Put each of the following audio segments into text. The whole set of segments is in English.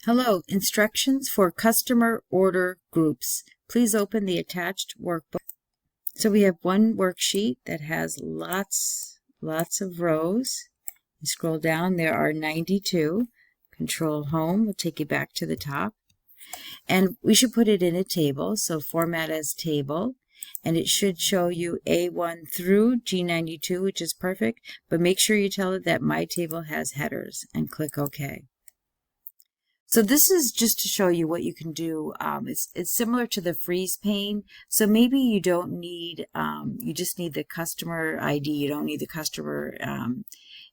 Hello, instructions for customer order groups. Please open the attached workbook. So we have one worksheet that has lots of rows. You scroll down, there are 92. Control Home will take you back to the top. And we should put it in a table, so format as table. And it should show you A1 through G92, which is perfect, but make sure you tell it that my table has headers and click OK. So this is just to show you what you can do. It's similar to the freeze pane. So maybe you don't need, you just need the customer ID. You don't need the customer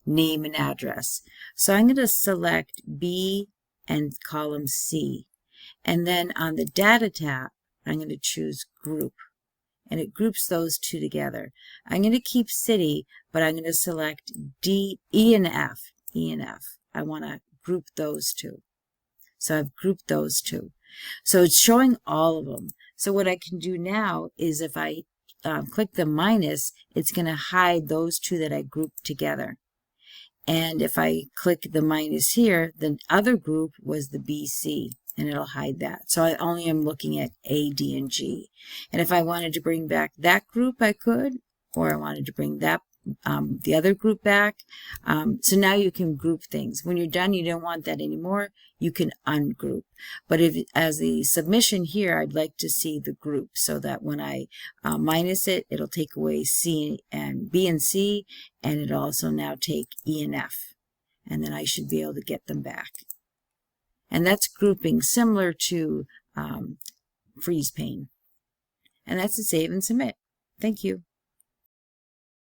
name and address. So I'm going to select B and column C. And then on the data tab, I'm going to choose group. And it groups those two together. I'm going to keep city, but I'm going to select D, E, and F. E and F. I want to group those two. So I've grouped those two. So it's showing all of them. So what I can do now is if I click the minus, it's going to hide those two that I grouped together. And if I click the minus here, the other group was the BC, and it'll hide that. So I only am looking at A, D, and G. And if I wanted to bring back that group, I could, or I wanted to bring that the other group back. So now you can group things. When you're done, you don't want that anymore, you can ungroup. But if, as the submission here, I'd like to see the group so that when I minus it, it'll take away C and B and C, and it'll also now take E and F. And then I should be able to get them back. And that's grouping similar to freeze pane. And that's a save and submit. Thank you.